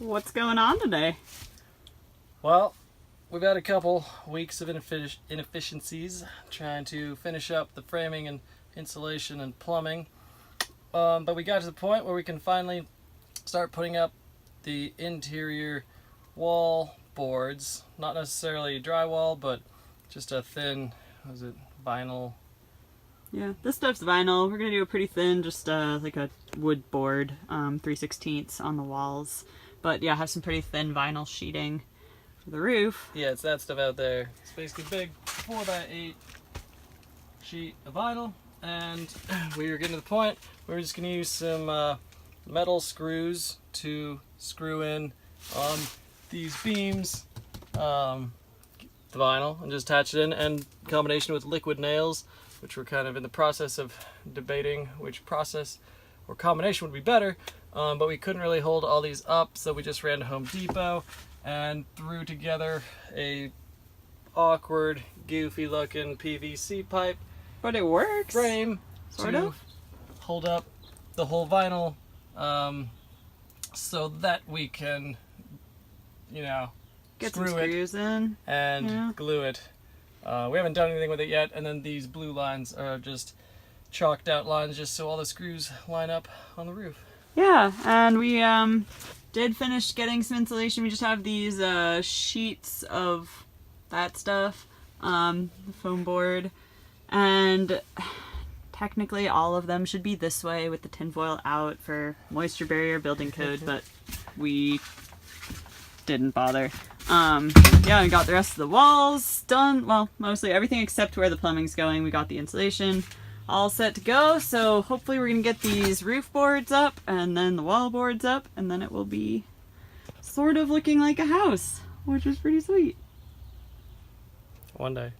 what's going on today? Well, we've had a couple weeks of inefficiencies trying to finish up the framing and insulation and plumbing. But we got to the point where we can finally start putting up the interior wall boards. Not necessarily drywall, but just a thin, vinyl? Yeah, this stuff's vinyl. We're gonna do a pretty thin, just like a wood board, 3/16 on the walls. But yeah, have some pretty thin vinyl sheeting for the roof. Yeah, it's that stuff out there. It's basically big 4x8 sheet of vinyl, and we were getting to the point where we're just gonna use some metal screws to screw in on these beams, the vinyl, and just attach it in, and combination with liquid nails, which we're kind of in the process of debating which process or combination would be better, but we couldn't really hold all these up, so we just ran to Home Depot and threw together a awkward, goofy looking PVC pipe, But it works. frame Sort to of. hold up the whole vinyl, so that we can, Get some screw it screws in. and Yeah. glue it. We haven't done anything with it yet, and then these blue lines are just chalked out lines just so all the screws line up on the roof. Yeah, and we did finish getting some insulation. We just have these sheets of that stuff, the foam board, and technically all of them should be this way with the tinfoil out for moisture barrier building code, but we didn't bother. Yeah, we got the rest of the walls done. Well, mostly everything except where the plumbing's going. We got the insulation all set to go. So hopefully we're gonna get these roof boards up and then the wall boards up, and then it will be sort of looking like a house, which is pretty sweet. One day.